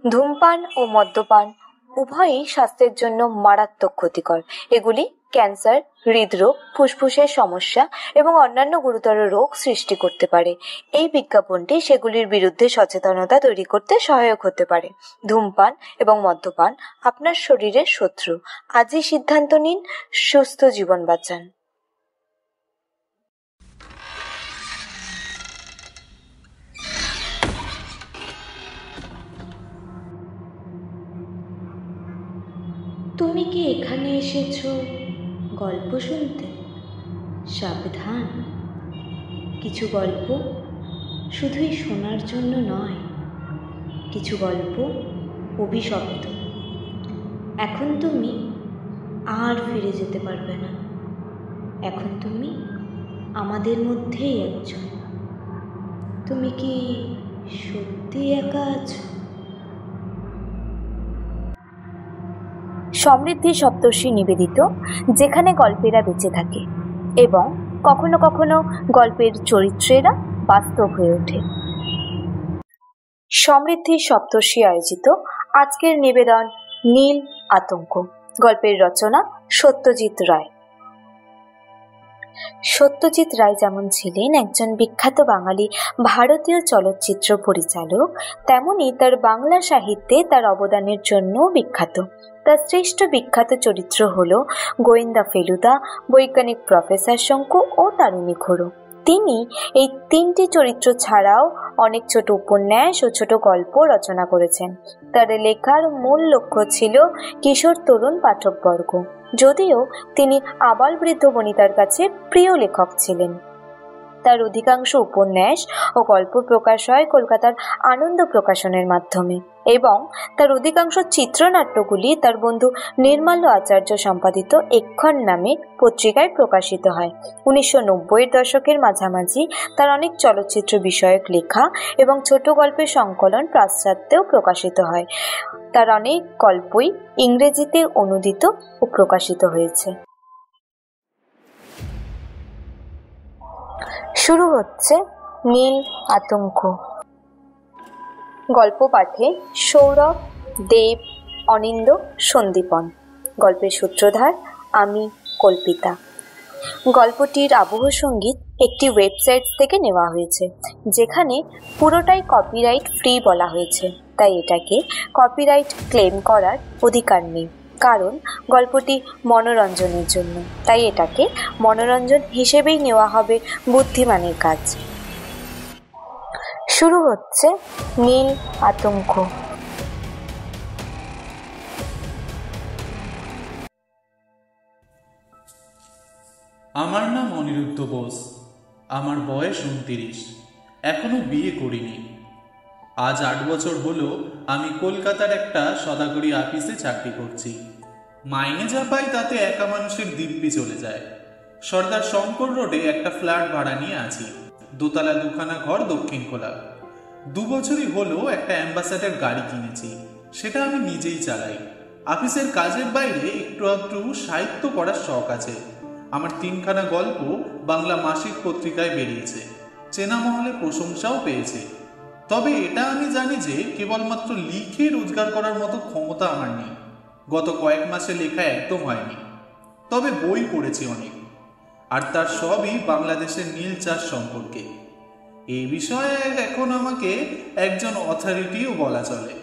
ধূমপান ও মদ্যপান উভয়ই স্বাস্থ্যের জন্য মারাত্মক ক্ষতিকর। এগুলি ক্যান্সার, হৃদরোগ, ফুসফুসের সমস্যা এবং অন্যান্য গুরুতর রোগ সৃষ্টি করতে পারে। এই বিজ্ঞাপনটি সেগুলির বিরুদ্ধে সচেতনতা তৈরি করতে সহায়ক হতে পারে। ধূমপান এবং মদ্যপান আপনার শরীরের শত্রু। আজই সিদ্ধান্ত নিন, সুস্থ জীবন বাঁচান। তুমি কি এখানে এসেছো গল্প শুনতে? সাবধান, কিছু গল্প শুধুই শোনার জন্য নয়, কিছু গল্প অভিশপ্ত। এখন তুমি আর ফিরে যেতে পারবে না। এখন তুমি আমাদের মধ্যেই একজন। তুমি কি সত্যি একা আছো? সমৃদ্ধি সপ্তর্ষি নিবেদিত, যেখানে গল্পেরা বেঁচে থাকে এবং কখনো কখনো গল্পের চরিত্রেরা বাস্তব হয়ে ওঠে। সমৃদ্ধি সপ্তর্ষি আয়োজিত আজকের নিবেদন নীল আতঙ্ক। গল্পের রচনা সত্যজিৎ রায়। সত্যজিৎ রায় যেমন ছিলেন একজন বিখ্যাত বাঙালি ভারতীয় চলচ্চিত্র পরিচালক, তেমনি তার বাংলা সাহিত্যে তার অবদানের জন্য বিখ্যাত। তার শ্রেষ্ঠ বিখ্যাত চরিত্র হল গোয়েন্দা ফেলুদা, বৈজ্ঞানিক প্রফেসর শঙ্কু ও তারিণী খুড়ো। তিনি এই তিনটি চরিত্র ছাড়াও অনেক ছোট উপন্যাস ও ছোট গল্প রচনা করেছেন। তার লেখার মূল লক্ষ্য ছিল কিশোর তরুণ পাঠকবর্গ, যদিও তিনি আবাল বৃদ্ধ বনিতার কাছে প্রিয় লেখক ছিলেন। তার অধিকাংশ উপন্যাস ও গল্প প্রকাশ হয় কলকাতার আনন্দ প্রকাশনের মাধ্যমে এবং তার অধিকাংশ চিত্রনাট্যগুলি তার বন্ধু নির্মাল্য আচার্য সম্পাদিত এক্ষণ নামে পত্রিকায় প্রকাশিত হয়। 1990-এর দশকের মাঝামাঝি তার অনেক চলচ্চিত্র বিষয়ক লেখা এবং ছোট গল্পের সংকলন পাশ্চাত্যেও প্রকাশিত হয়। তার অনেক গল্পই ইংরেজিতে অনুদিত ও প্রকাশিত হয়েছে। শুরু হচ্ছে নীল আতঙ্ক। গল্প পাঠে সৌরভ, দেব, অনিন্দ, সন্দীপন। গল্পের সূত্রধার আমি, কল্পিতা। গল্পটির আবহ সঙ্গীত একটি ওয়েবসাইট থেকে নেওয়া হয়েছে, যেখানে পুরোটাই কপিরাইট ফ্রি বলা হয়েছে, তাই এটাকে কপিরাইট ক্লেম করার অধিকার নেই। কারণ গল্পটি মনোরঞ্জনের জন্য, তাই এটাকে মনোরঞ্জন হিসেবেই নেওয়া হবে বুদ্ধিমানের কাজ। শুরু হচ্ছে নীল আতঙ্ক। আমার নাম অনিরুদ্ধ বোস। আমার বয়স 29। এখনো বিয়ে করিনি। আজ 8 বছর হলো আমি কলকাতার একটা সদাগরি অফিসে চাকরি করছি। মাইনে যা পাই তাতে একা মানুষের দিব্যি চলে যায়। সর্দার শঙ্কর রোডে একটা ফ্ল্যাট ভাড়া নিয়ে আছি। দোতলা 2খানা ঘর, দক্ষিণ খোলা। 2 বছরই হলো একটা অ্যাম্বাসাডার গাড়ি কিনেছি। সেটা আমি নিজেই চালাই। অফিসের কাজের বাইরে একটু একটু সাহিত্য পড়ার শখ আছে। আমার 3খানা গল্প বাংলা মাসিক পত্রিকায় বেরিয়েছে, চেনা মহলে প্রশংসাও পেয়েছে। তবে এটা আমি জানি যে কেবলমাত্র লিখে রোজগার করার মতো ক্ষমতা আমার নেই। গত কয়েক মাসে লেখা একদম হয়নি, তবে বই পড়েছি অনেক, আর তার সবই বাংলাদেশের নীল চাষ সম্পর্কে। এই বিষয়ে এখন আমাকে একজন অথরিটিও বলা চলে।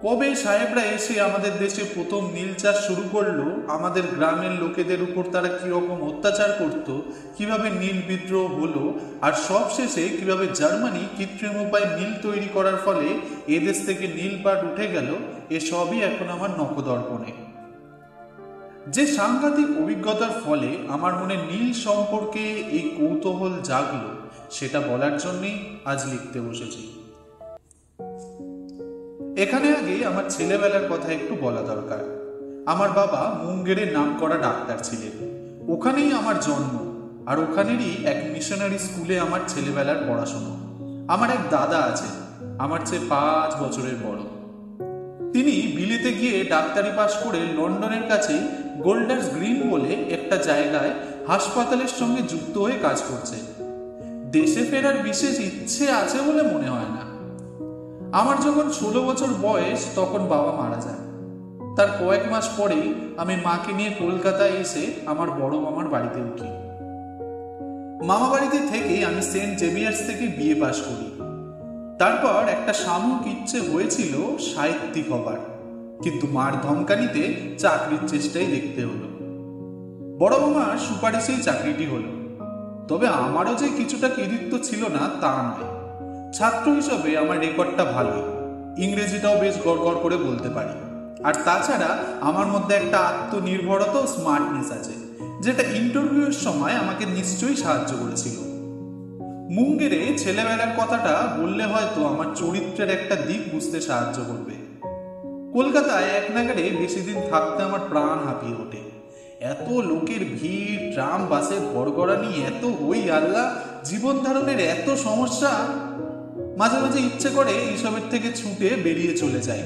কবে সাহেবরা এসে আমাদের দেশে প্রথম নীল চাষ শুরু করলো, আমাদের গ্রামের লোকেদের উপর তারা কিরকম অত্যাচার করত, কিভাবে নীল বিদ্রোহ হলো, আর সবশেষে কিভাবে জার্মানি কৃত্রিম উপায়ে নীল তৈরি করার ফলে এদেশ থেকে নীল পাট উঠে গেল, এসবই এখন আমার নখদর্পণে। যে সাংঘাতিক অভিজ্ঞতার ফলে আমার মনে নীল সম্পর্কে এই কৌতূহল জাগলো, সেটা বলার জন্যই আজ লিখতে বসেছি। এখানে আগে আমার ছেলেবেলার কথা একটু বলা দরকার। আমার বাবা মুঙ্গেরে নামকরা ডাক্তার ছিলেন। ওখানেই আমার জন্ম, আর ওখানেরই এক মিশনারি স্কুলে আমার ছেলেবেলার পড়াশোনা। আমার এক দাদা আছে, আমার চেয়ে 5 বছরের বড়। তিনি বিলেতে গিয়ে ডাক্তারি পাশ করে লন্ডনের কাছে গোল্ডার্স গ্রিন বলে একটা জায়গায় হাসপাতালের সঙ্গে যুক্ত হয়ে কাজ করছে। দেশে ফেরার বিশেষ ইচ্ছে আছে বলে মনে হয় না। আমার যখন 16 বছর বয়স তখন বাবা মারা যায়। তার কয়েক মাস পরেই আমি মাকে নিয়ে কলকাতায় এসে আমার বড় মামার বাড়িতে উঠি। মামা বাড়িতে থেকেই আমি সেন্ট জেভিয়ার্স থেকে বিএ পাশ করি। তারপর একটা সাময়িক ইচ্ছে হয়েছিল সাহিত্যিক হবার, কিন্তু মার ধমকানিতে চাকরির চেষ্টাই দেখতে হলো। বড় মামার সুপারিশেই চাকরিটি হলো। তবে আমারও যে কিছুটা কৃতিত্ব ছিল না তা নয়। ছাত্র হিসেবে আমার রেকর্ডটা ভালোই, ইংরেজিটাও বেশ গড়গড় করে বলতে পারি। আর তাছাড়া আমার মধ্যে একটা আত্মনির্ভরতা ও স্মার্টনেস আছে, যেটা ইন্টারভিউয়ের সময় আমাকে নিশ্চয়ই সাহায্য করেছিল। মুঙ্গেরে ছেলেবেলার কথাটা বললে হয়তো আমার চরিত্রের একটা দিক বুঝতে সাহায্য করবে। কলকাতায় এক নাগারে বেশি দিন থাকতে আমার প্রাণ হাঁপিয়ে ওঠে। এত লোকের ভিড়, ট্রাম বাসের গড়গড়ানি, এত হই আল্লাহ, জীবন ধারণের এত সমস্যা, মাঝে মাঝে ইচ্ছে করে এইসবের থেকে ছুটে বেরিয়ে চলে যায়।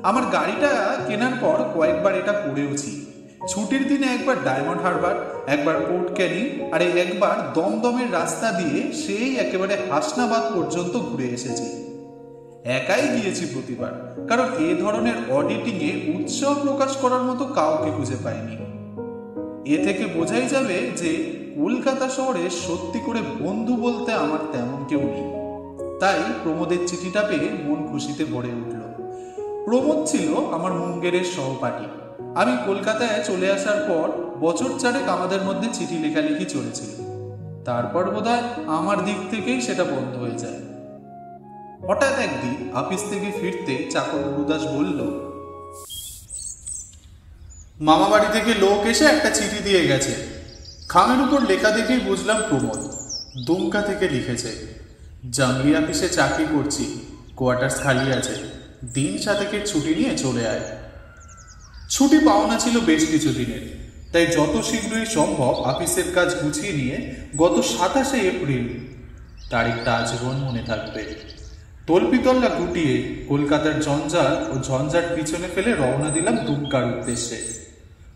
আমার গাড়িটা কেনার পর কয়েকবার এটা করেওছি। ছুটির দিনে একবার ডায়মন্ড হারবার, একবার পোর্ট ক্যানিং, আর একবার দমদমের রাস্তা দিয়ে সেই একেবারে হাসনাবাদ পর্যন্ত ঘুরে এসেছি। একাই গিয়েছি প্রতিবার, কারণ এ ধরনের অডিটিংয়ে উৎসাহ প্রকাশ করার মতো কাউকে খুঁজে পাইনি। এ থেকে বোঝাই যাবে যে কলকাতা শহরে সত্যি করে বন্ধু বলতে আমার তেমন কেউ নেই। তাই প্রমোদের চিঠিটা পেয়ে মন খুশিতে ভরে উঠল। প্রমোদ ছিল আমার মুঙ্গেরের সহপাঠী। আমি কলকাতায় চলে আসার পর বছর চারেক আমাদের মধ্যে চিঠি লেখালেখি চলেছিল। তারপর বোধহয় আমার দিক থেকেই সেটা বন্ধ হয়ে যায়। হঠাৎ একদিন অফিস থেকে ফিরতে চাকর গুরুদাস বলল, মামা বাড়ি থেকে লোক এসে একটা চিঠি দিয়ে গেছে। খামের উপর লেখা দেখেই বুঝলাম প্রমোদ। দুমকা থেকে লিখেছে, জাঙ্গলি অফিসে চাকরি করছি, কোয়ার্টার্স খালি আছে, দিন 7 ছুটি নিয়ে চলে আয়। ছুটি পাওনা ছিল বেশ কিছু দিনের, তাই যত শীঘ্রই সম্ভব অফিসের কাজ গুছিয়ে নিয়ে গত 27 এপ্রিল, তারিখটা আজীবন মনে থাকবে, তল্পিতল্লা গুটিয়ে কলকাতার জঞ্জাল ও ঝঞ্ঝাট পিছনে ফেলে রওনা দিলাম দুমকার উদ্দেশ্যে।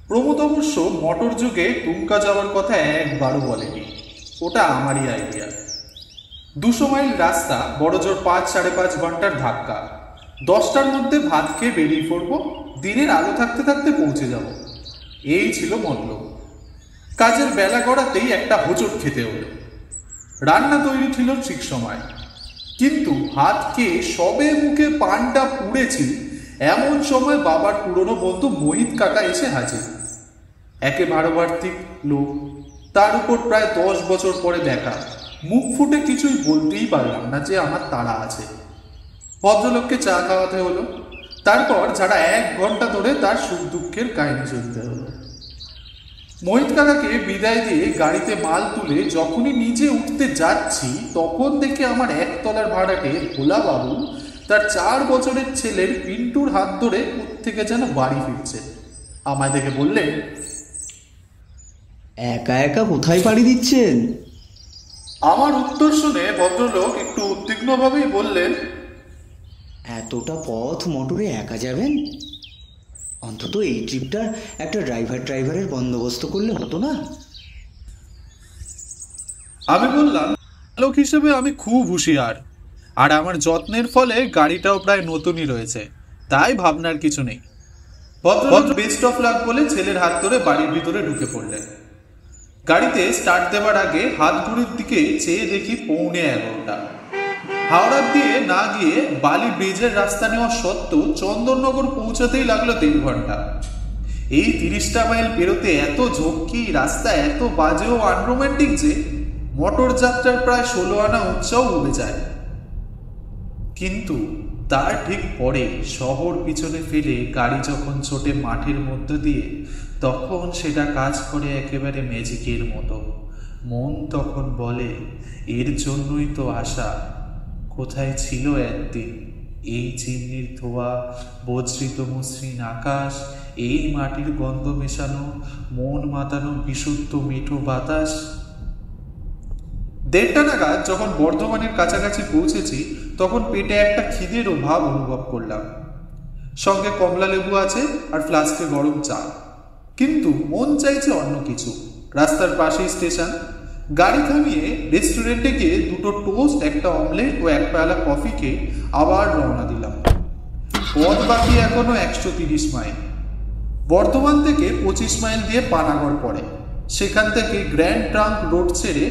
প্রমোদ অবশ্য মোটর যুগে দুমকা যাওয়ার কথা একবারও বলেনি, ওটা আমারই আইডিয়া। 200 মাইল রাস্তা, বড়জোর 5-5.5 ঘন্টার ধাক্কা। 10টার মধ্যে ভাত খেয়ে বেরিয়ে পড়বো, দিনের আলো থাকতে থাকতে পৌঁছে যাব, এই ছিল মতলব। কাজের বেলা গড়াতেই একটা হোঁচট খেতে হলো। রান্না তৈরি ছিল ঠিক সময়, কিন্তু ভাত খেয়ে সবে মুখে পানটা পুড়েছি এমন সময় বাবার পুরনো বন্ধু মোহিত কাকা এসে হাজির। একে ভারবার্থিক লোক, তার উপর প্রায় 10 বছর পরে দেখা। মুখ ফুটে কিছুই বলতেই পারলাম না যে আমার তাড়া আছে। ভদ্রলোককে চা খাওয়াতে হলো, তারপর যারা 1 ঘন্টা ধরে তার সুখ দুঃখের কাহিনী শুনতে হলো। মোহিত কাকাকে বিদায় দিয়ে গাড়িতে মাল তুলে যখনই নিজে উঠতে যাচ্ছি, তখন দেখে আমার একতলার ভাড়াটে ভোলা বাবু তার 4 বছরের ছেলের পিন্টুর হাত ধরে কোত্থেকে যেন বাড়ি ফিরছে। আমায় দেখে বললেন, একা একা কোথায় পাড়ি দিচ্ছেন? আমার উত্তর শুনে ভদ্রলোক একটু উদ্বিগ্নভাবেই বললেন, এতটা পথ মোটরে একা যাবেন? অন্তত এই ট্রিপটার একটা ড্রাইভারের বন্দোবস্ত করলে হতো না? আমি বললাম, লোক হিসেবে আমি খুব হুঁশিয়ার, আর আমার যত্নের ফলে গাড়িটাও প্রায় নতুনই রয়েছে, তাই ভাবনার কিছু নেই। ভদ্রলোক বেস্ট অফ লাক বলে ছেলের হাত ধরে বাড়ির ভিতরে ঢুকে পড়লেন। গাড়িতে স্টার্ট দেওয়ার আগে হাত ঘড়ির দিকে চেয়ে দেখি 11:45। হাওড়ার দিয়ে না গিয়ে বালি ব্রিজের রাস্তা নেওয়া সত্ত্বেও চন্দননগর পৌঁছাতেই লাগলো 3 ঘন্টা। এই 30টা মাইল পেরোতে এত ঝক্কি, রাস্তা এত বাজে ও আনরোম্যান্টিক যে মোটর যাত্রার প্রায় 16 আনা উৎসাহ উবে যায়। কিন্তু তার ঠিক পরে শহর পিছনে ফেলে গাড়ি যখন ছোটে মাঠের মধ্য দিয়ে, তখন সেটা কাজ করে একেবারে ম্যাজিকের মতো। মন তখন বলে, এর জন্যই তো আশা। কোথায় ছিল একদিন এই চিমনির ধোয়া, বজ্রিত মসৃণ আকাশ, এই মাটির গন্ধ মেশানো, মন মাতানো বিশুদ্ধ মিঠো বাতাস। 1:30 নাগাদ যখন বর্ধমানের কাছাকাছি পৌঁছেছি, তখন পেটে একটা খিদের ভাব অনুভব করলাম। সঙ্গে কমলা লেবু আছে আর ফ্লাস্কে গরম চা, কিন্তু মন চাইছে অন্য কিছু। রাস্তার পাশেই স্টেশন, গাড়ি থামিয়ে রেস্টুরেন্টে গিয়ে দুটো টোস্ট, একটা অমলেট ও এক পেয়ালা কফি খেয়ে আবার রওনা দিলাম। পথ বাকি এখনো 130 মাইল। বর্ধমান থেকে 25 মাইল দিয়ে পানাগড় পড়ে। সেখান থেকে গ্র্যান্ড ট্রাঙ্ক রোড ছেড়ে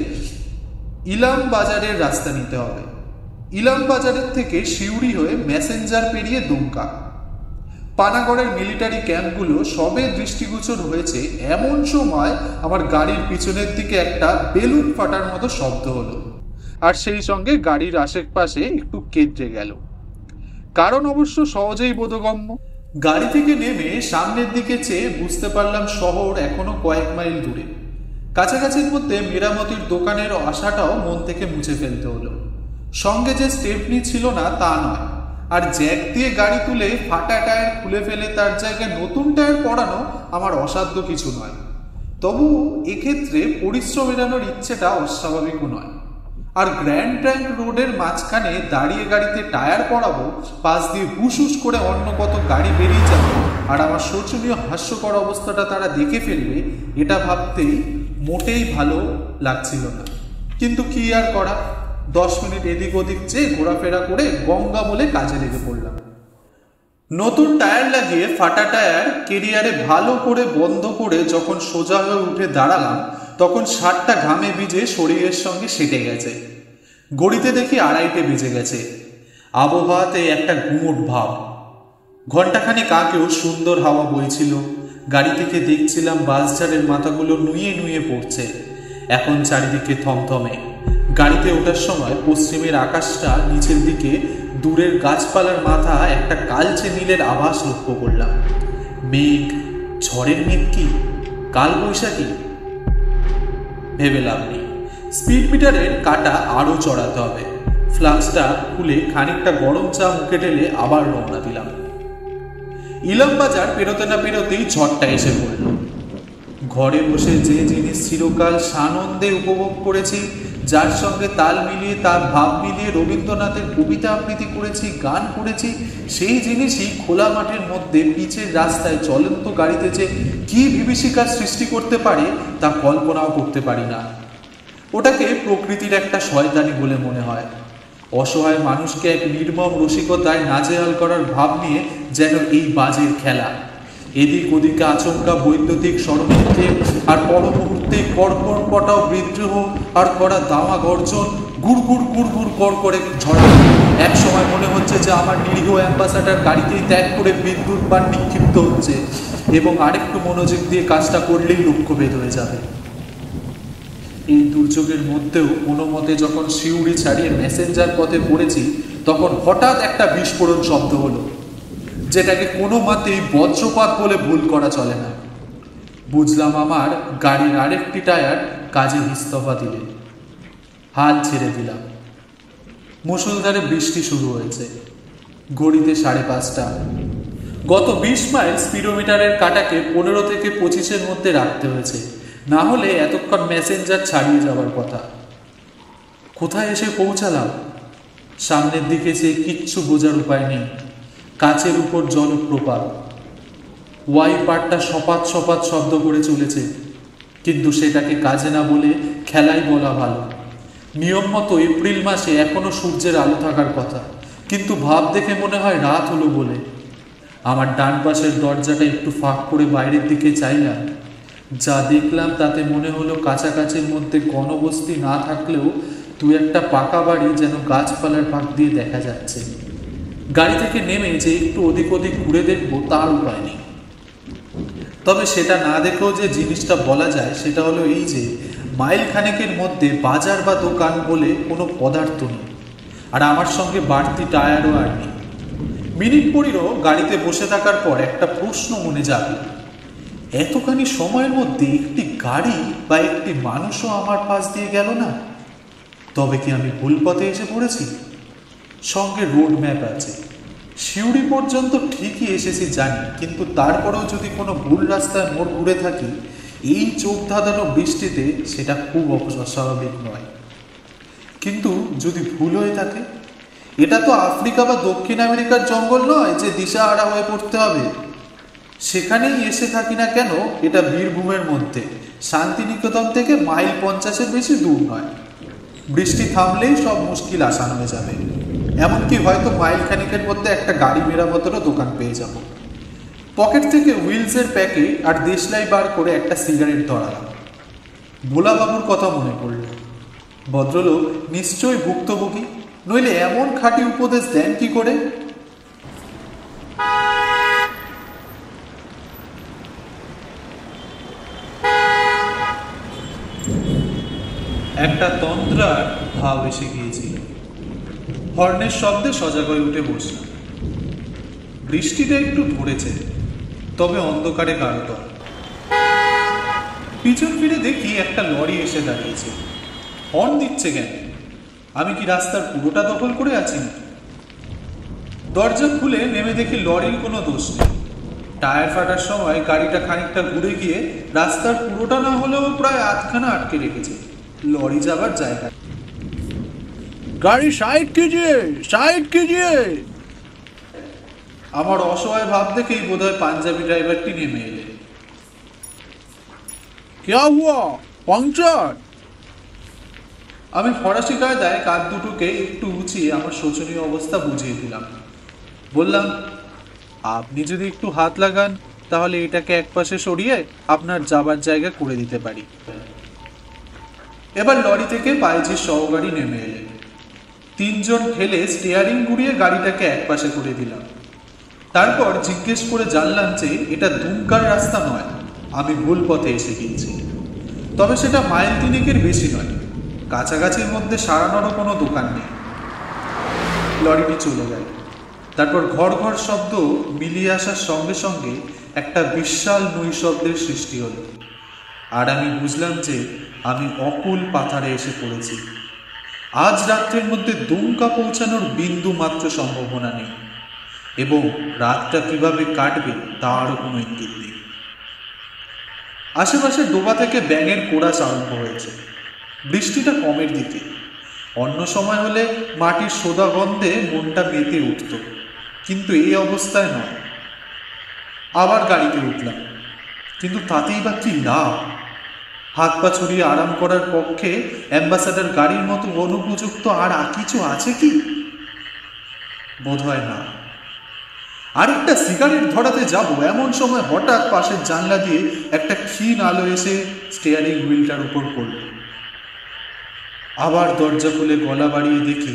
ইলাম বাজারের রাস্তা নিতে হবে। ইলাম বাজারের থেকে সিউড়ি হয়ে ম্যাসেঞ্জার পেরিয়ে দুমকা। পানাগড়ের মিলিটারি ক্যাম্পগুলো সবে দৃষ্টিগোচর হয়েছে এমন সময় আমার গাড়ির পিছনের দিকে একটা বেলুন ফাটার মতো শব্দ হলো, আর সেই সঙ্গে গাড়ির আশেপাশে একটু কেটে গেল। কারণ অবশ্য সহজেই বোধগম্য। গাড়ি থেকে নেমে সামনের দিকে চেয়ে বুঝতে পারলাম শহর এখনো কয়েক মাইল দূরে। কাছাকাছির মধ্যে মেরামতির দোকানের আশাটাও মন থেকে মুছে ফেলতে হলো। সঙ্গে যে স্টেপনি ছিল না তা নয়, আর জ্যাক দিয়ে গাড়ি তুলে ফাটা টায়ার খুলে ফেলে তার জায়গায় নতুন টায়ার পরানো আমার অসাধ্য কিছু নয়। তবু এক্ষেত্রে পরিশ্রম এড়ানোর ইচ্ছেটা অস্বাভাবিকও নয়। আর গ্র্যান্ড ট্রাঙ্ক রোডের মাঝখানে দাঁড়িয়ে গাড়িতে টায়ার পরাবো, পাশ দিয়ে হুস হুস করে অন্য কত গাড়ি বেরিয়ে যাবে আর আমার শোচনীয় হাস্যকর অবস্থাটা তারা দেখে ফেলবে, এটা ভাবতেই মোটেই ভালো লাগছিল না। কিন্তু কি আর করা, 10 মিনিট এদিক ওদিক চেয়ে ঘোরাফেরা করে গঙ্গা বলে কাজে লেগে পড়লাম। নতুন টায়ার লাগিয়ে ফাটা টায়ার কেরিয়ারে ভালো করে বন্ধ করে যখন সোজা হয়ে উঠে দাঁড়ালাম, তখন শার্টটা ঘামে ভিজে শরীরের সঙ্গে সেটে গেছে। ঘড়িতে দেখি 2:30 বেজে গেছে। আবহাওয়াতে একটা গুমোট ভাব। ঘণ্টাখানেক আগেও সুন্দর হাওয়া বইছিল। গাড়ি থেকে দেখছিলাম বাসঝাড়ের মাথাগুলো নুয়ে নুয়ে পড়ছে। এখন চারিদিকে থমথমে। গাড়িতে ওঠার সময় পশ্চিমের আকাশটা নিচের দিকে দূরের গাছপালার মাথা একটা কালচে নীলের আভাস লক্ষ্য করলাম। মেঘ, ঝড়ের মেঘ কি কাল বৈশাখী? ভেবে লাভ নেই। স্পিড মিটারের কাটা আরো চড়াতে হবে। ফ্লাক্সটা খুলে খানিকটা গরম চা মুখে ঢেলে আবার রওনা দিলাম। ইলাম বাজার পেরোতে না পেরোতেই ঝড়টা এসে পড়ল। ঘরে বসে যে জিনিস চিরকাল সানন্দে উপভোগ করেছি, যার সঙ্গে তাল মিলিয়ে তার ভাব মিলিয়ে রবীন্দ্রনাথের কবিতা আবৃত্তি করেছি, গান করেছি, সেই জিনিসই খোলা মাঠের মধ্যে পিচের রাস্তায় চলন্ত গাড়িতে যে কি বিভীষিকার সৃষ্টি করতে পারে তা কল্পনাও করতে পারি না। ওটাকে প্রকৃতির একটা শয়তানি বলে মনে হয়। অসহায় মানুষকে এক নির্মম রসিকতায় নাজেহাল করার ভাব নিয়ে যেন এই বাজের খেলা। এদিক ওদিকে আচমকা বৈদ্যুতিক সরঞ্জাম, আর পর মুহূর্তে কড়কড় পটাও বিদ্রোহ আর করা দামা গর্জন, গুড়গুড় গুড়গুড় কর করে ঝড়া। এক সময় মনে হচ্ছে যে আমার নিরীহ অ্যাম্বাসাডার গাড়িতেই ত্যাগ করে বিদ্যুৎ বান নিক্ষিপ্ত হচ্ছে, এবং আরেকটু মনোযোগ দিয়ে কাজটা করলেই লক্ষ্যভেদ হয়ে যাবে। এই দুর্যোগের মধ্যেও কোনো মতে যখন সিউড়ি ছাড়িয়ে ম্যাসেঞ্জার পথে পড়েছি, তখন হঠাৎ একটা বিস্ফোরণ শব্দ হলো, যেটাকে কোনো মতেই বজ্রপাত বলে ভুল করা চলে না। বুঝলাম আমার গাড়ির আরেকটি টায়ার কাজে ইস্তফা দিলে। হাল ছেড়ে দিলাম। মুষলধারে বৃষ্টি শুরু হয়েছে। ঘড়িতে 5:30। গত 20 মাইল স্পিডোমিটারের কাটাকে 15 থেকে 25-এর মধ্যে রাখতে হয়েছে, না হলে এতক্ষণ ম্যাসেঞ্জার ছাড়িয়ে যাওয়ার কথা। কোথায় এসে পৌঁছালাম? সামনের দিকে চেয়ে কিচ্ছু বোঝার উপায় নেই। কাচের উপর জলপ্রপাত। ওয়াইপারটা সপাত সপাত শব্দ করে চলেছে, কিন্তু সেটাকে কাজে না বলে খেলাই বলা ভালো। নিয়ম মতো এপ্রিল মাসে এখনো সূর্যের আলো থাকার কথা, কিন্তু ভাব দেখে মনে হয় রাত হলো বলে। আমার ডান পাশের দরজাটা একটু ফাঁক করে বাইরের দিকে চাইলাম। যা দেখলাম তাতে মনে হলো কাছাকাছির মধ্যে গণবস্তি না থাকলেও দু একটা পাকা বাড়ি যেন গাছপালার ফাঁক দিয়ে দেখা যাচ্ছে। গাড়ি থেকে নেমে যে একটু ওদিক ওদিক ঘুরে দেখবো তার উপায় নেই। তবে সেটা না দেখেও যে জিনিসটা বলা যায় সেটা হলো এই যে মাইল খানেকের মধ্যে বাজার বা দোকান বলে কোনো পদার্থ নেই, আর আমার সঙ্গে বাড়তি টায়ারও আর নেই। মিনিট 15 গাড়িতে বসে থাকার পর একটা প্রশ্ন মনে জাগল, এতখানি সময়ের মধ্যে একটি গাড়ি বা একটি মানুষও আমার পাশ দিয়ে গেল না। তবে কি আমি ভুল পথে এসে পড়েছি? সঙ্গে রোড ম্যাপ আছে। সিউড়ি পর্যন্ত ঠিকই এসেছি জানি, কিন্তু তারপরেও যদি কোনো ভুল রাস্তায় মোড় ঘুরে থাকি এই চোখ ধাঁধানো বৃষ্টিতে, সেটা খুব অস্বাভাবিক নয়। কিন্তু যদি ভুল হয়ে থাকে, এটা তো আফ্রিকা বা দক্ষিণ আমেরিকার জঙ্গল নয় যে দিশাহারা হয়ে পড়তে হবে। সেখানেই এসে থাকি না কেন, এটা বীরভূমের মধ্যে, শান্তিনিকেতন থেকে মাইল 50-এর বেশি দূর নয়। বৃষ্টি থামলেই সব মুশকিল আসান হয়ে যাবে। এমনকি হয়তো মাইল খানিকের মধ্যে একটা গাড়ি মেরামতেরও দোকান পেয়ে যাব। পকেট থেকে হুইলসের প্যাকেট আর দেশলাই বার করে একটা সিগারেট ধরালাম। ভোলাবাবুর কথা মনে পড়ল। ভদ্রলোক নিশ্চয়ই ভুক্তভোগী, নইলে এমন খাঁটি উপদেশ দেন কি করে? একটা তন্দ্রার ভাব এসে গিয়েছিল। হর্নের শব্দে সজাগ হয়ে উঠে বসলাম। বৃষ্টিটা একটু ধরেছে, তবে অন্ধকারে গাঢ়তর। পিছন ফিরে দেখি একটা লরি এসে দাঁড়িয়েছে। হর্ন দিচ্ছে কেন? আমি কি রাস্তার পুরোটা দখল করে আছি? দরজা খুলে নেমে দেখি লরির কোনো দোষ নেই। টায়ার ফাটার সময় গাড়িটা খানিকটা ঘুরে গিয়ে রাস্তার পুরোটা না হলেও প্রায় আধখানা আটকে রেখেছে লরি যাবার জায়গা। গাড়ি সাইড কিজিয়ে। আমার অসহায় ভাব দেখেই বোধহয় পাঞ্জাবি ড্রাইভারটি নেমে এলেন। क्या हुआ? পাংচার? আমি ফরাসি কায়দায় কাঁধ দুটোকে একটু উঁচিয়ে আমার শোচনীয় অবস্থা বুঝিয়ে দিলাম। বললাম, আপনি যদি একটু হাত লাগান তাহলে এটাকে একপাশে সরিয়ে আপনার যাবার জায়গা করে দিতে পারি। এবার লরি থেকে পাইজির সহকারী নেমে এলেন। 3 জন ঠেলে স্টিয়ারিং ঘুরিয়ে গাড়িটাকে একপাশে করে দিলাম। তারপর জিজ্ঞেস করে জানলাম যে এটা দুমকার রাস্তা নয়, আমি ভুল পথে এসে গিয়েছি। তবে সেটা মাইল 3-এর বেশি নয়। কাছাকাছির মধ্যে সারানোরও কোনো দোকান নেই। লরিটি চলে গেল। তারপর ঘর ঘর শব্দ মিলিয়ে আসার সঙ্গে সঙ্গে একটা বিশাল নৈশব্দের সৃষ্টি হলো। আর আমি বুঝলাম যে আমি অকুল পাথারে এসে পড়েছি। আজ রাত্রের মধ্যে দুমকা পৌঁছানোর বিন্দু মাত্র সম্ভাবনা নেই, এবং রাতটা কিভাবে কাটবে তারও কোনো ইঙ্গিত নেই। আশেপাশে ডোবা থেকে ব্যাঙের কোরাস আরম্ভ হয়েছে। বৃষ্টিটা কমের দিকে। অন্য সময় হলে মাটির সোদা গন্ধে মনটা মেতে উঠত, কিন্তু এই অবস্থায় নয়। আবার গাড়িতে উঠলাম, কিন্তু তাতেই বা কি লাভ? হাত পা ছড়িয়ে আরাম করার পক্ষে অ্যাম্বাসাডার গাড়ির মতো অনুপযুক্ত আর কিছু আছে কি? বোধহয় না। আরেকটা সিগারেট ধরাতে যাব এমন সময় হঠাৎ পাশের জানলা দিয়ে একটা ক্ষীণ আলো এসে স্টিয়ারিং হুইলটার উপর পড়ল। আবার দরজা খুলে গলা বাড়িয়ে দেখি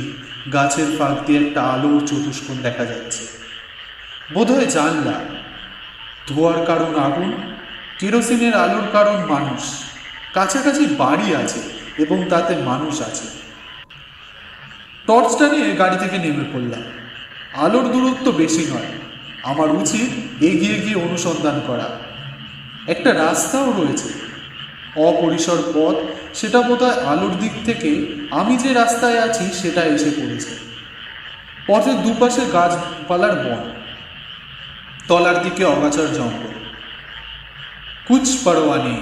গাছের ফাঁক দিয়ে একটা আলোর চতুষ্কোণ দেখা যাচ্ছে। বোধহয় জানলা। ধোয়ার কারণ আগুন, কেরোসিনের আলোর কারণ মানুষ। কাছাকাছি বাড়ি আছে এবং তাতে মানুষ আছে। টর্চটা নিয়ে গাড়ি থেকে নেমে পড়লাম। আলোর দূরত্ব বেশি নয়, আমার উচিত এগিয়ে গিয়ে অনুসন্ধান করা। একটা রাস্তাও রয়েছে, অপরিসর পথ। সেটা বোধহয় আলোর দিক থেকে আমি যে রাস্তায় আছি সেটা এসে পড়েছে। পথের দুপাশে গাছপালার বন, তলার দিকে অগাছার জঙ্গল। কুছ পরোয়া নেই।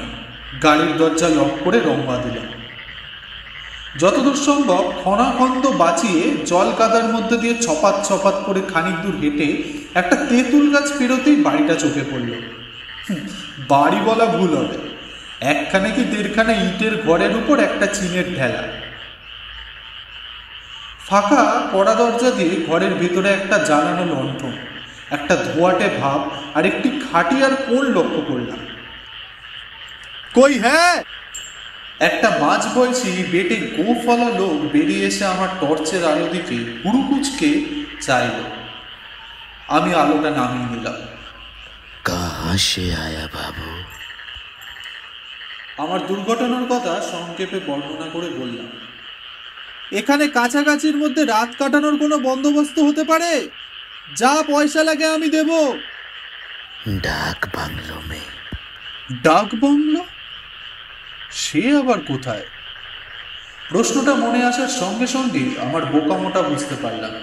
গাড়ির দরজা লক করে রম্বা দিলাম। যতদূর সম্ভব খনাখন্দ বাঁচিয়ে জল কাদার মধ্যে দিয়ে ছপাত করে খানিক দূর হেঁটে একটা তেঁতুল গাছ পেরোতেই বাড়িটা চোখে পড়ল। বাড়ি বলা ভুল হবে, 1খানা কি 1.5খানা ইটের ঘরের উপর একটা চিনের ঢেলা। ফাঁকা কড়া দরজা দিয়ে ঘরের ভেতরে একটা জ্বালানো লণ্ঠন, একটা ধোয়াটে ভাব আর একটি খাটিয়ার কোণ লক্ষ্য করলাম। কই হ্যাঁ? একটা মাঝ বয়সী বেটে গোফলা লোক বেরিয়ে এসে আমার টর্চের আলো দিকে হুড়ুকুচকে চাইল। আমি আলোটা নামিয়ে নিলাম। কাহা সে আয়া বাবু? আমার দুর্ঘটনার কথা সংক্ষেপে বর্ণনা করে বললাম। এখানে কাছাকাছির মধ্যে রাত কাটানোর কোনো বন্দোবস্ত হতে পারে? যা পয়সা লাগে আমি দেব। ডাক বাংলো মে। ডাক বাংলো? সে আবার কোথায়? প্রশ্নটা মনে আসার সঙ্গে সঙ্গে আমার বোকামোটা বুঝতে পারলাম।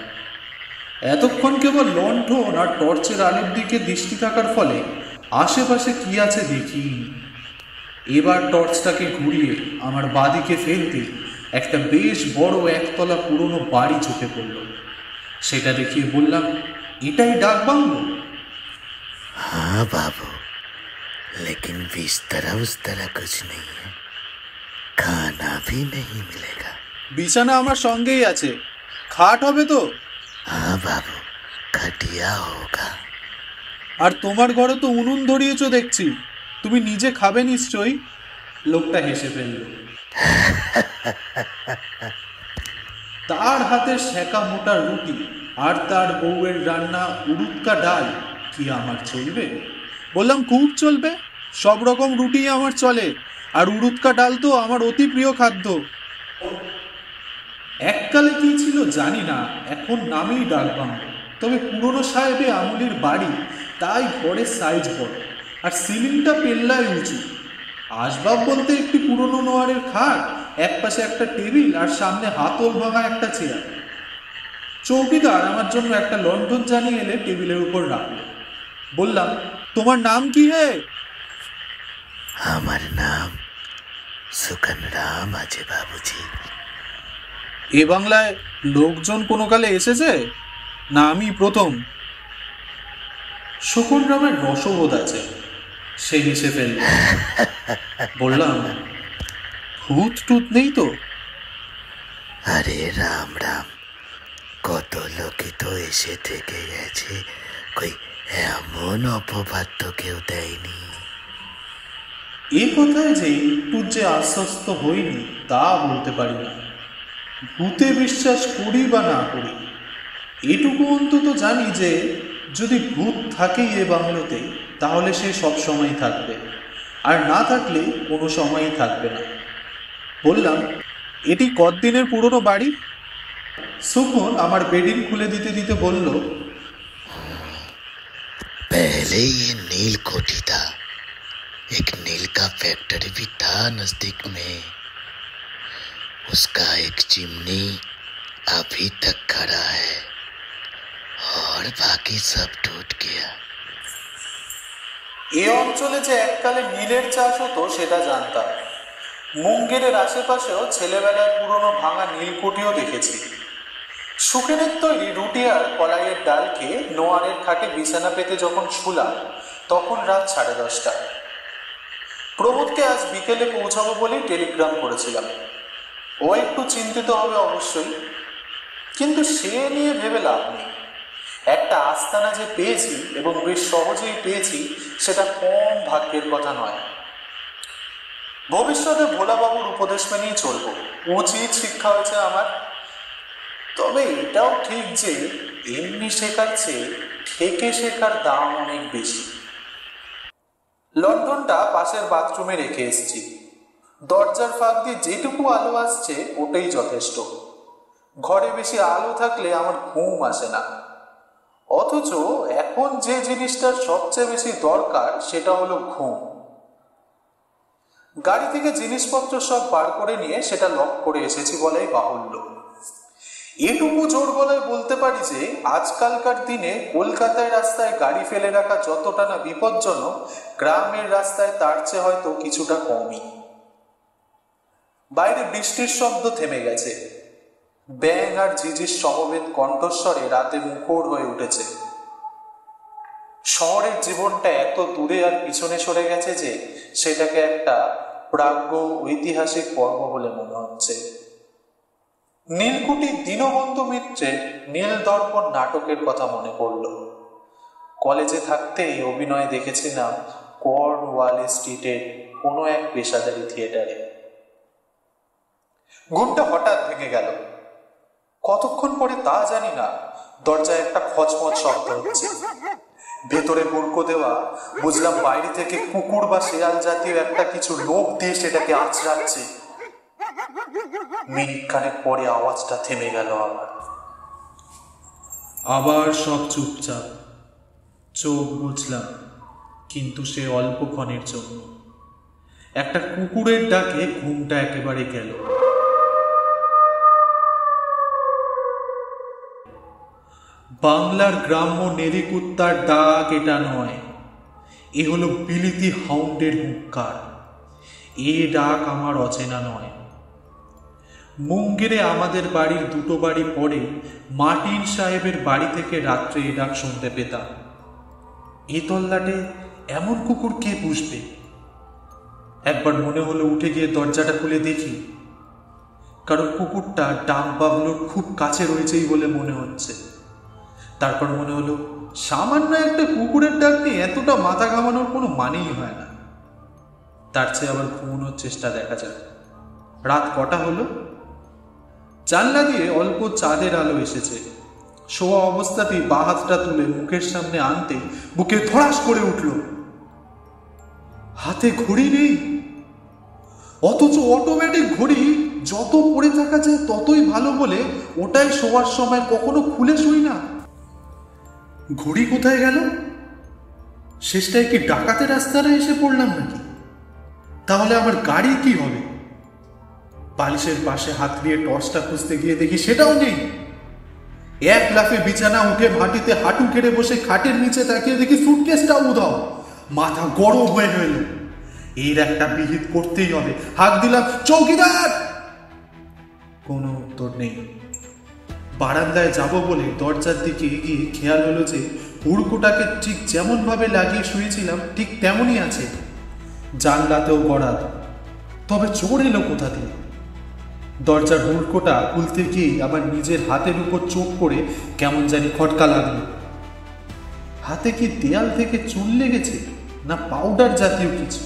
এতক্ষণ কেবল লণ্ঠন আর টর্চের আলোর দিকে দৃষ্টি থাকার ফলে আশেপাশে কি আছে দেখি। এবার টর্চটাকে ঘুরিয়ে আমার বাদিকে ফেলতে একটা বেশ বড় 1তলা পুরনো বাড়ি চোখে পড়ল। সেটা দেখিয়ে বললাম, এটাই ডাক বাংলো। हाँ बाबू, लेकिन बिस्तरा उस्तरा कुछ नहीं है, खाना भी नहीं मिलेगा। বিছানা আমার সঙ্গেই আছে, খাট হবে তো? हाँ बाबू, खटिया होगा। আর তোমার ঘরে তো উনুন ধরিয়েছো দেখছি, তুমি নিজে খাবে নিশ্চয়ই। লোকটা হেসে ফেলল। তার হাতে সেকা মোটা রুটি আর তার বউয়ের রান্না উড়ুৎকা ডাল কি আমার চলবে? বললাম খুব চলবে, সব রকম রুটি আমার চলে, আর উড়ুৎকা ডাল তো আমার অতি প্রিয় খাদ্য। এককালে কি ছিল জানি না, এখন নামেই ডাকবাংলো। তবে পুরনো সাহেবে আমলির বাড়ি, তাই ঘরের সাইজ বড়, আর সিলিংটা পেল্লায় উঁচু। আসবাব বলতে একটি পুরনো নোয়ারের খাট, এক পাশে একটা টেবিল, আর সামনে হাতল ভাঙা একটা চেয়ার। চৌকিদার আমার জন্য একটা লণ্ঠন জানিয়ে এলে টেবিলের উপর রাখল। বললাম, তোমার নাম কি হে? আমার নাম সুকন রাম আছে বাবুজি। এ বাংলায় লোকজন কোনো কালে এসেছে না আমি প্রথম? শকুন রামের রসবোধ আছে, সে হেসে ফেলল। বললাম, ভূত টুত নেই তো? আরে রাম রাম, কত লোকে তো এসে থেকে গেছে, কই এমন অপবাদ তো কেউ দেয়নি। এ কথায় যে একটু যে আশ্বস্ত হইনি তা বলতে পারি না। ভূতে বিশ্বাস করি বা না করি, এটুকু অন্তত জানি যে যদি ভূত থাকেই এ বাংলোতে, তাহলে সে সব সময় থাকবে, আর না থাকলে কোনো সময়ই থাকবে না। বললাম, এটি কতদিনের পুরনো বাড়ি? সুকুন আমার বেডিং খুলে দিতে দিতে বলল, पहले ये नील कोठी था, एक नील का फैक्ट्री भी था नजदीक में, उसका एक चिमनी अभी तक खड़ा है और बाकी सब टूट गया। এ অঞ্চলে যে এককালে নীলের চাষ হতো সেটা জানতাম। মুঙ্গেরের আশেপাশেও ছেলেবেলায় পুরনো ভাঙা নীলকুঠিও দেখেছি। শুকেনের তৈরি রুটি আর কলাইয়ের ডাল খেয়ে নোয়ারের খাটে বিছানা পেতে যখন শুলাম, তখন রাত 10:30। প্রমোদকে আজ বিকেলে পৌঁছাবো বলেই টেলিগ্রাম করেছিলাম। ও একটু চিন্তিত হবে অবশ্যই, কিন্তু সে নিয়ে ভেবে লাভ নেই। একটা আস্তানা যে পেয়েছি এবং বেশ সহজেই পেয়েছি, সেটা কম ভাগ্যের কথা নয়। ভবিষ্যতে ভোলাবাবুর উপদেশ মেনেই চলবো, উচিত শিক্ষা হয়েছে আমার। তবে এটাও ঠিক যে এমনি শেখার চেয়ে ঠেকে শেখার দাম অনেক বেশি। লন্ডনটা পাশের বাথরুমে রেখে এসেছি। দরজার ফাঁক দিয়ে যেটুকু আলো আসছে ওটাই যথেষ্ট। ঘরে বেশি আলো থাকলে আমার ঘুম আসে না। অথচ এখন যে জিনিসটার সবচেয়ে বেশি দরকার সেটা হলো ঘুম। গাড়ি থেকে জিনিসপত্র সব বার করে নিয়ে সেটা লক করে এসেছি বলাই বাহুল্য। এটুকু জোর গলায় বলতে পারি যে আজকালকার দিনে কলকাতায় রাস্তায় গাড়ি ফেলে রাখা যতটা না বিপজ্জনক, গ্রামের রাস্তায় তার চেয়ে হয়তো কিছুটা কমই। বাইরে বৃষ্টির শব্দ থেমে গেছে। ব্যাঙ আর ঝিঝির সমবেত কণ্ঠস্বরে রাতে মুখর হয়ে উঠেছে। শহরের জীবনটা এত দূরে আর পিছনে সরে গেছে যে সেটাকে একটা প্রাজ্ঞ ঐতিহাসিক পর্ব বলে মনে হচ্ছে। নীলকুঠির দীনবন্ধু মিত্রের নীল দর্পণ নাটকের কথা মনে পড়ল। কলেজে থাকতেই অভিনয় দেখেছিলাম কর্নওয়াল স্ট্রিটের কোনো এক পেশাদারি থিয়েটারে। ঘুমটা হঠাৎ ভেঙে গেল। কতক্ষণ পরে তা জানি না, দরজায় একটা খচমচ শব্দ হচ্ছে। ভেতরে হুড়কো দেওয়া, বুঝলাম বাইরে থেকে কুকুর বা শেয়াল জাতীয় একটা কিছু লোক দিয়ে সেটাকে আঁচড়াচ্ছে। মিনিট খানেক পরে আওয়াজটা থেমে গেল। আবার সব চুপচাপ। চোখ বুঝলাম, কিন্তু সে অল্পক্ষণের জন্য। একটা কুকুরের ডাকে ঘুমটা একেবারে গেল। বাংলার গ্রাম্য নেরিকুত্তার ডাক এটা নয়, এ হলো বিলিতি হাউন্ডের হুঙ্কার। এ ডাক আমার অচেনা নয়। মুঙ্গেরে আমাদের বাড়ির দুটো বাড়ি পরে মার্টিন সাহেবের বাড়ি থেকে রাত্রে এ ডাক শুনতে পেতাম। এ তল্লাটে এমন কুকুর কে পুষবে? একবার মনে হলো উঠে গিয়ে দরজাটা খুলে দেখি, কারণ কুকুরটা ডাক বাংলোর খুব কাছে রয়েছেই বলে মনে হচ্ছে। তারপর মনে হলো সামান্য একটা কুকুরের ডাক নিয়ে এতটা মাথা ঘামানোর কোনো মানেই হয় না। তার চেয়ে আবার ঘুমানোর চেষ্টা দেখা যায়। রাত কটা হলো? জানলা দিয়ে অল্প চাঁদের আলো এসেছে। শোয়া অবস্থাতেই বা হাতটা তুলে মুখের সামনে আনতে বুকে ধড়াস করে উঠল। হাতে ঘড়ি নেই, অথচ অটোমেটিক ঘড়ি যত পড়ে থাকা যায় ততই ভালো বলে ওটাই শোয়ার সময় কখনো খুলে শুই না। ঘড়ি কোথায় গেল? শেষটায় কি ডাকাতের রাস্তাটা এসে পড়লাম নাকি? তাহলে আমার গাড়ি কি হবে? বালিশের পাশে হাত দিয়ে টর্চটা খুঁজতে গিয়ে দেখি সেটাও নেই। এক লাফে বিছানা উঠে মাটিতে হাঁটু কেড়ে বসে খাটের নিচে তাকিয়ে দেখি সুটকেসটাও উধাও। মাথা গরম হয়ে গেল। এর একটা বিহিত করতেই হবে। হাঁক দিলাম, চৌকিদার! কোনো উত্তর নেই। বারান্দায় যাব বলে দরজার দিকে এগিয়ে খেয়াল হলো যে হুড়কোটাকে ঠিক যেমন ভাবে লাগিয়ে শুয়েছিলাম ঠিক তেমনই আছে। জানলাতেও গড়াত। তবে চোর এলো কোথা দিয়ে? দরজার হুড়কোটা খুলতে গিয়েই আবার নিজের হাতের উপর চোখ করে কেমন জানি খটকা লাগলো। হাতে কি দেয়াল থেকে চুল লেগেছে না পাউডার জাতীয় কিছু?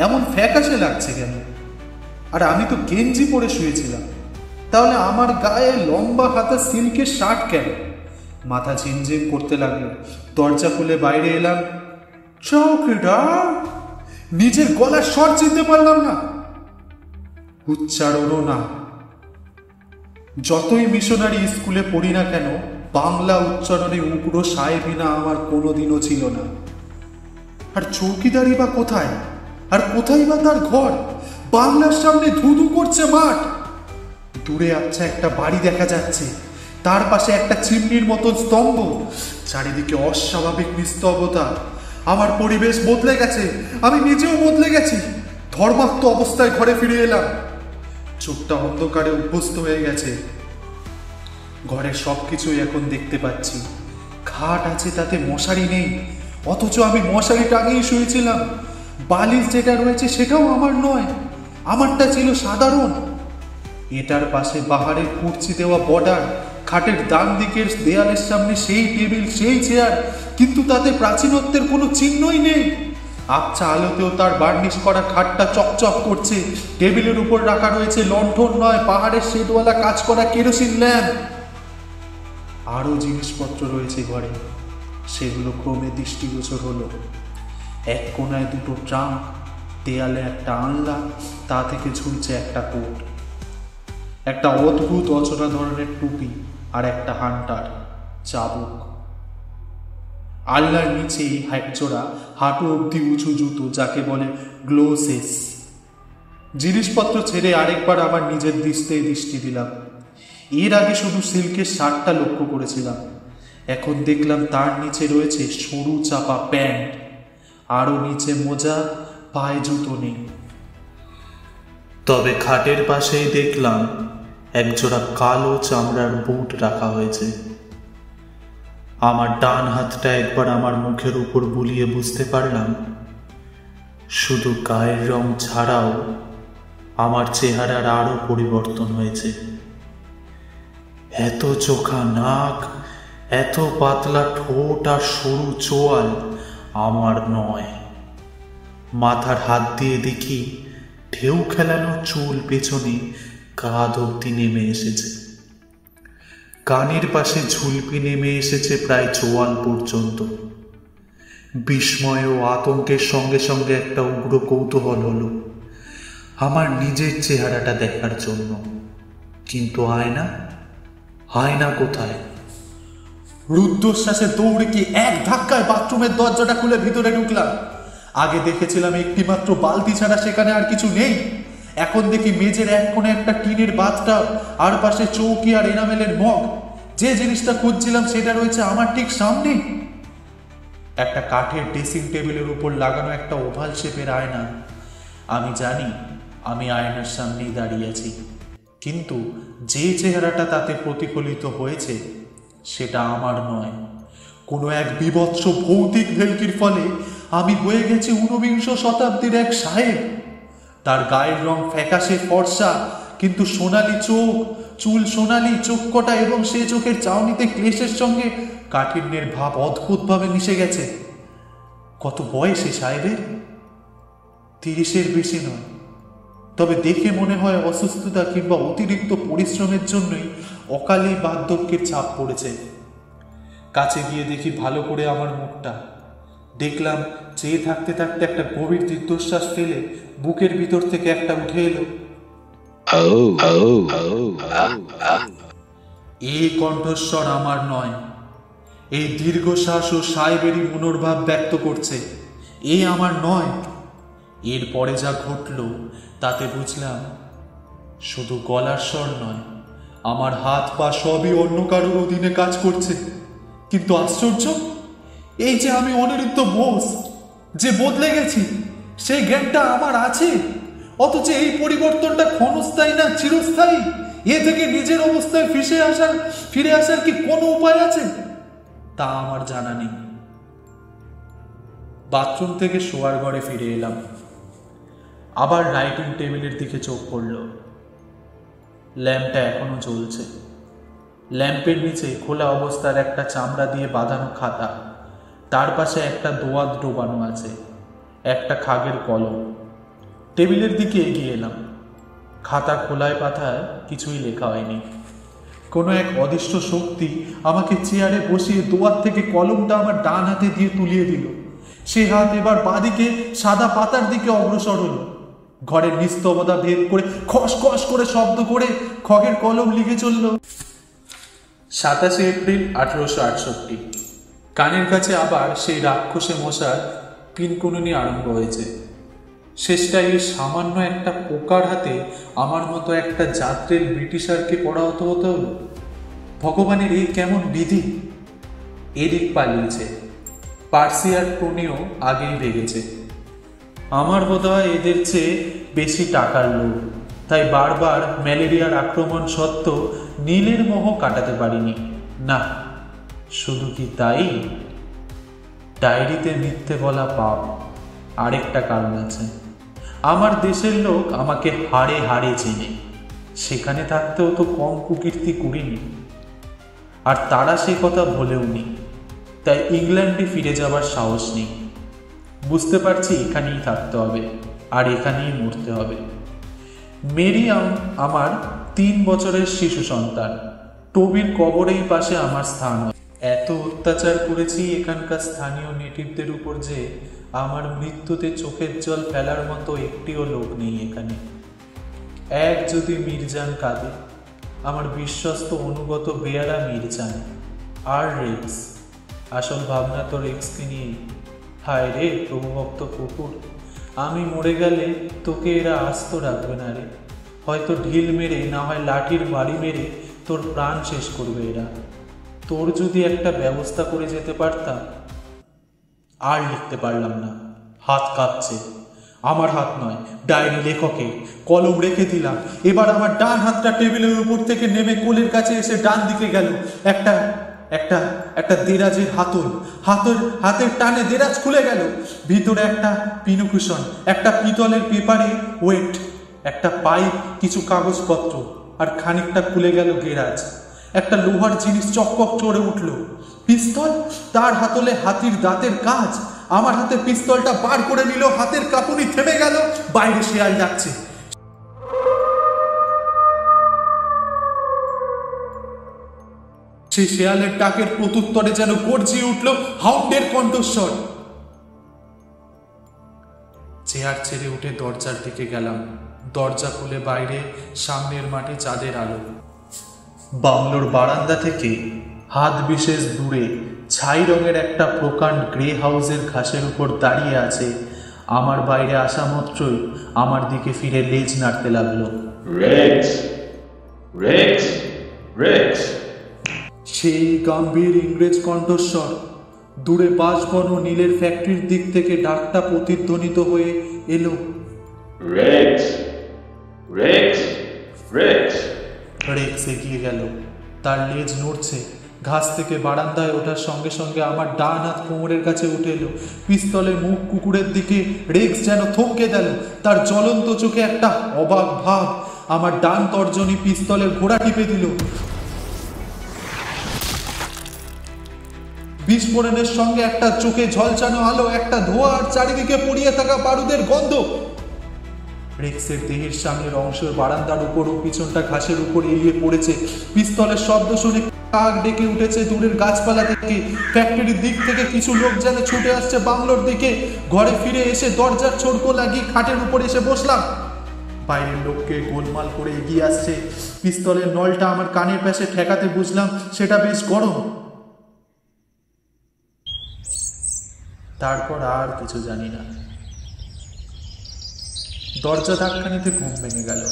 এমন ফ্যাকাশে লাগছে কেন? আর আমি তো গেঞ্জি পরে শুয়েছিলাম, তাহলে আমার গায়ে লম্বা হাতা সিল্কের শার্ট কেন? মাথা ঝিমঝিম করতে লাগলো। দরজা খুলে বাইরে এলাম। চৌকিদার! নিজের গলার স্বর চিনতে পারলাম না। উচ্চারণও না। যতই মিশনারি স্কুলে পড়ি না কেন, বাংলা উচ্চারণে উগ্র সাহেবিনা আমার কোনোদিনও ছিল না। আর চৌকিদারি বা কোথায়? আর কোথায় বা তার ঘর? বাংলার সামনে ধুধু করছে মাঠ। দূরে আচ্ছা একটা বাড়ি দেখা যাচ্ছে, তার পাশে একটা চিমনির মতন স্তম্ভ। চারিদিকে অস্বাভাবিক নিস্তব্ধতা। আমার পরিবেশ বদলে গেছে, আমি নিজেও বদলে গেছি। ধর্মাক্ত অবস্থায় ঘরে ফিরে এলাম। চোখটা অন্ধকারে অভ্যস্ত হয়ে গেছে। ঘরের সবকিছুই এখন দেখতে পাচ্ছি। খাট আছে, তাতে মশারি নেই, অথচ আমি মশারি টাঙিয়ে শুয়েছিলাম। বালিশ যেটা রয়েছে সেটাও আমার নয়, আমারটা ছিল সাধারণ। এটার পাশে বাহারের কুর্চি দেওয়া বর্ডার, খাটের ডান দিকের দেয়ালের সামনে সেই টেবিল, সেই চেয়ার, কিন্তু তাতে প্রাচীনত্বের কোনো চিহ্নই নেই। আবছা আলোতেও তার বার্নিশ করা খাটটা চকচক করছে। টেবিলের উপর রাখা রয়েছে লণ্ঠন নয়, পাহাড়ের শেডওয়ালা কাজ করা কেরোসিন ল্যাম্প। আরও জিনিসপত্র রয়েছে ঘরে, সেগুলো ক্রমে দৃষ্টিগোচর হলো। এক কোনায় দুটো ট্রাঙ্ক, দেয়ালে একটা আনলা, তা থেকে ঝুলছে একটা কোট, একটা অদ্ভুত অচেনা ধরনের টুপি আর একটা হান্টার চাবুক। আল্লার নিচেই একজোড়া হাঁটু অব্দি উঁচু জুতো, যাকে বলে গ্লোসেস। জিনিসপত্র ছেড়ে আরেকবার আবার নিজের দৃষ্টি দিলাম। এর আগে শুধু সিল্কের শার্টটা লক্ষ্য করেছিলাম, এখন দেখলাম তার নিচে রয়েছে সরু চাপা প্যান্ট, আরও নিচে মোজা, পায়ে জুতো নেই। তবে খাটের পাশেই দেখলাম একজোড়া কালো চামড়ার বুট রাখা হয়েছে। আমার ডান হাতটা একবার আমার মুখের উপর বুলিয়ে বুঝতে পারলাম শুধু গায়ের রং ছাড়াও আমার চেহারার আরো পরিবর্তন হয়েছে। এত চোখা নাক, এত পাতলা ঠোঁট আর সরু চোয়াল আমার নয়। মাথার হাত দিয়ে দেখি ঢেউ খেলানো চুল পেছনে কাঁধ অব্দি নেমে এসেছে। কানের পাশে ঝুলপি নেমে এসেছে প্রায় চোয়াল পর্যন্ত। বিস্ময় ও আতঙ্কের সঙ্গে সঙ্গে একটা উগ্র কৌতূহল হলো আমার নিজের চেহারাটা দেখার জন্য। কিন্তু আয়না কোথায়? রুদ্ধশ্বাসে দৌড়ে কি এক ধাক্কায় বাথরুমের দরজাটা খুলে ভিতরে ঢুকলাম। আগে দেখেছিলাম একটি মাত্র বালতি ছাড়া সেখানে আর কিছু নেই। এখন দেখি মেঝের এক কোণে একটা টিনের বাথটাব, আর পাশে চৌকি আর এনামেলের মগ। যে জিনিসটা খুঁজছিলাম সেটা রয়েছে আমার ঠিক সামনে। একটা কাঠের ড্রেসিং টেবিলের উপর লাগানো একটা ওভাল শেপের আয়না। আমি জানি আমি আয়নার সামনেই দাঁড়িয়ে আছি, কিন্তু যে চেহারাটা তাতে প্রতিফলিত হয়েছে সেটা আমার নয়। কোনো এক বিভৎস ভৌতিক ভেলকির ফলে আমি হয়ে গেছি 19 শতাব্দীর এক সাহেব। তার গায়ের রং ফ্যাকাশে ফর্সা, কিন্তু সোনালি চোখ, চুল সোনালি, চোখ কটা, এবং সে চোখের চাউনিতে ক্লেশের সঙ্গে কাঠিন্যের ভাব অদ্ভুতভাবে মিশে গেছে। কত বয়স এই সাহেবের? 30-এর বেশি নয়, তবে দেখে মনে হয় অসুস্থতা কিংবা অতিরিক্ত পরিশ্রমের জন্যই অকালেই বার্ধক্যের ছাপ পড়েছে। কাছে গিয়ে দেখি ভালো করে আমার মুখটা। দেখলাম চেয়ে থাকতে থাকতে একটা গভীর দীর্ঘশ্বাস ফেলে বুকের ভিতর থেকে একটা উঠে এলো, এই কণ্ঠস্বর আমার নয়। এই দীর্ঘশ্বাস ও সাহেবেরই মনোভাব ব্যক্ত করছে। এই আমার নয়। এরপরে যা ঘটল তাতে বুঝলাম শুধু গলার স্বর নয়, আমার হাত পা সবই অন্য কারোর অধীনে কাজ করছে। কিন্তু আশ্চর্য, এই যে আমি অনিরুদ্ধ বোস, যে বদলে গেছি, সেই জ্ঞানটা আমার আছে, অথচ এই পরিবর্তনটা ক্ষণস্থায়ী না চিরস্থায়ী? এ থেকে নিজের অবস্থায় ফিরে আসার কি কোনো উপায় আছে? তা আমার জানা নেই। বাথরুম থেকে শোয়ার ঘরে ফিরে এলাম। আবার রাইটিং টেবিলের দিকে চোখ পড়ল। ল্যাম্পটা এখনো জ্বলছে। ল্যাম্পের নিচে খোলা অবস্থার একটা চামড়া দিয়ে বাঁধানো খাতা, তার পাশে একটা দোয়াত ডোবানো আছে, একটা খাগের কলম। টেবিলের দিকে এগিয়ে এলাম। খাতা খোলায় পাতায় কিছুই লেখা হয়নি। কোনো এক অদৃশ্য শক্তি আমাকে চেয়ারে বসিয়ে দোয়াত থেকে কলমটা আমার ডান হাতে দিয়ে তুলিয়ে দিল। সে হাত এবার বাঁদিকে সাদা পাতার দিকে অগ্রসর হলো। ঘরের নিস্তবতা ভেদ করে খস খস করে শব্দ করে খগের কলম লিখে চলল 27 এপ্রিল 1868। কানের কাছে আবার সেই রাক্ষসে মশার পিনকুনুনি আরম্ভ হয়েছে। শেষটা এই সামান্য একটা পোকার হাতে আমার মতো একটা যাত্রীর ব্রিটিশারকে পরাহত হতে হলো। ভগবানের এই কেমন বিধি! এদিক পালিয়েছে, পার্সি আর টুনিও আগেই ভেগেছে। আমার বোধহয় এদের চেয়ে বেশি টাকার লোভ, তাই বারবার ম্যালেরিয়ার আক্রমণ সত্ত্বেও নীলের মোহ কাটাতে পারিনি। না, শুধু কি তাই? ডায়েরিতে মিথ্যে বলা পাপ। আরেকটা কারণ আছে, আমার দেশের লোক আমাকে হাড়ে হাড়ে চেনে। সেখানে থাকতেও তো কম কুকীর্তি করিনি, আর তারা সে কথা ভুলেও নি। তাই ইংল্যান্ডে ফিরে যাবার সাহস নেই। বুঝতে পারছি এখানেই থাকতে হবে, আর এখানেই মরতে হবে। মেরি আমার 3 বছরের শিশু সন্তান। টবির কবরেই পাশে আমার স্থান। এত অত্যাচার করেছি এখানকার স্থানীয় নেটিভদের উপর যে আমার মৃত্যুতে চোখের জল ফেলার মতো একটিও লোক নেই এখানে। এক যদি মির্জান কাঁদে, আমার বিশ্বস্ত অনুগত বেয়ারা মির্জান, আর রেক্স। আসল ভাবনা তো রেক্সকে নিয়ে। হায় রে প্রভুভক্ত কুকুর, আমি মরে গেলে তোকে এরা আস্ত রাখবে না রে। হয়তো ঢিল মেরে, না হয় লাঠির বাড়ি মেরে তোর প্রাণ শেষ করবে এরা। তোর যদি একটা ব্যবস্থা করে যেতে পারতাম। আর লিখতে পারলাম না, হাত কাঁপছে। আমার হাত নয়, ডায়েরি লেখকে। কলম রেখে দিলাম। এবার আমার ডান হাতটা টেবিলের উপর থেকে নেমে কোলের কাছে এসে ডান দিকে গেল। একটা দেরাজের হাতের টানে দেরাজ খুলে গেল। ভিতরে একটা পিনকুশন, একটা পিতলের পেপারে ওয়েট, একটা পাইপ, কিছু কাগজপত্র, আর খানিকটা খুলে গেল গেরাজ। একটা লোহার জিনিস চকচক চড়ে উঠল। পিস্তল, তার হাতলে হাতির দাঁতের কাজ। আমার হাতে পিস্তলটা বার করে নিল। হাতের কাঁপুনি থেমে গেল। বাইরে শেয়াল ডাকছে। সেই শেয়ালের ডাকের প্রত্যুত্তরে যেন গর্জিয়ে উঠল হাউন্ডের কণ্ঠস্বর। চেয়ার ছেড়ে উঠে দরজার দিকে গেলাম। দরজা খুলে বাইরে সামনের মাঠে চাঁদের আলো। বাংলোর বারান্দা থেকে হাত বিশেষ দূরে ছাই রঙের একটা প্রকাণ্ড গ্রে হাউসের ঘাসের উপর দাঁড়িয়ে আছে। আমার বাইরে আসা মাত্রই আমার দিকে ফিরে লেজ নাড়তে লাগলো। Rex, Rex, Rex. সেই গম্ভীর ইংরেজ কণ্ঠস্বর। দূরে বাঁশবন ও নীলের ফ্যাক্টরির দিক থেকে ডাকটা প্রতিধ্বনিত হয়ে এলো। Rex, Rex, Rex. রেক্স এগিয়ে গেল। তার লেজ নড়ছে, ঘাস থেকে বারান্দায় ওঠার সঙ্গে সঙ্গে আমার ডান হাত কোমরের কাছে উঠে এলো। পিস্তলের মুখ কুকুরের দিকে। রেক্স যেন থমকে গেল, তার জ্বলন্ত চোখে একটা অবাক ভাব। আমার ডান তর্জনী পিস্তলের ঘোড়া টিপে দিল। বিস্ফোরণের সঙ্গে একটা চোখে ঝলসানো আলো, একটা ধোঁয়া, আর চারিদিকে পড়িয়ে থাকা বারুদের গন্ধ। রেক্সের দেহের সামনের অংশ বারান্দার উপর ও পিছনটা ঘাসের উপর এলিয়ে পড়েছে। পিস্তলের শব্দ শুনে কাক ডেকে উঠেছে দূরের গাছপালা থেকে। ফ্যাক্টরির দিক থেকে কিছু লোক যেন ছুটে আসছে বাংলোর দিকে। ঘরে ফিরে এসে দরজার ছড়কো লাগিয়ে খাটের উপর এসে বসলাম। বাইরের লোককে গোলমাল করে এগিয়ে আসছে। পিস্তলের নলটা আমার কানের পাশে ঠেকাতে বুঝলাম সেটা বেশ গরম। তারপর আর কিছু জানি না। দরজা ধাক্কানিতে ঘুম ভেঙে গেল।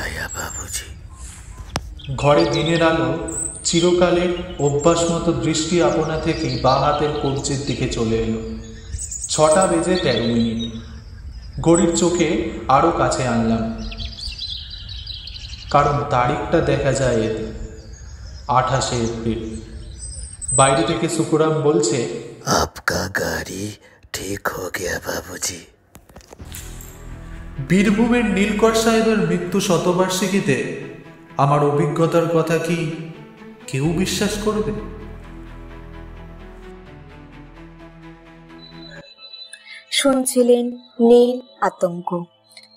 আয়া বাবুজি। ঘরে দিনের আলো চিরকালের অভ্যাস মতো দৃষ্টি আপনা থেকেই বাঁ হাতের কবজির দিকে চলে এলো। 6টা বেজে 13 মিনিট। ঘড়ির চোখে আরো কাছে আনলাম, কারণ তারিখটা দেখা যায় এতে 28শে এপ্রিল। বাইরে থেকে সুকুরাম বলছে, আপকা গাড়ি ঠিক হো গিয়া বাবুজি। বীরভূমের নীলকর সাহেবের মৃত্যু শতবার্ষিকীতে আমার অভিজ্ঞতার কথা কি কেউ বিশ্বাস করবে? শুনছিলেন নীল আতঙ্ক।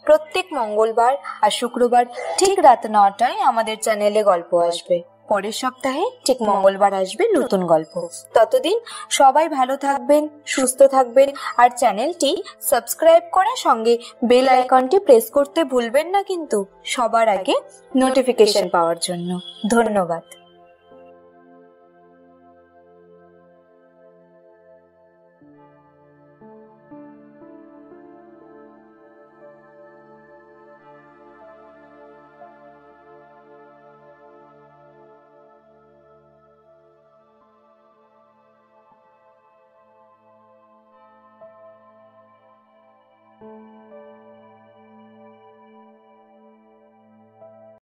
প্রত্যেক মঙ্গলবার আর শুক্রবার ঠিক রাত 9টায় আমাদের চ্যানেলে গল্প আসবে। পরের সপ্তাহে ঠিক মঙ্গলবার আসবে নতুন গল্প। ততদিন সবাই ভালো থাকবেন, সুস্থ থাকবেন, আর চ্যানেলটি সাবস্ক্রাইব করে সঙ্গে বেল আইকনটি প্রেস করতে ভুলবেন না কিন্তু, সবার আগে নোটিফিকেশন পাওয়ার জন্য। ধন্যবাদ।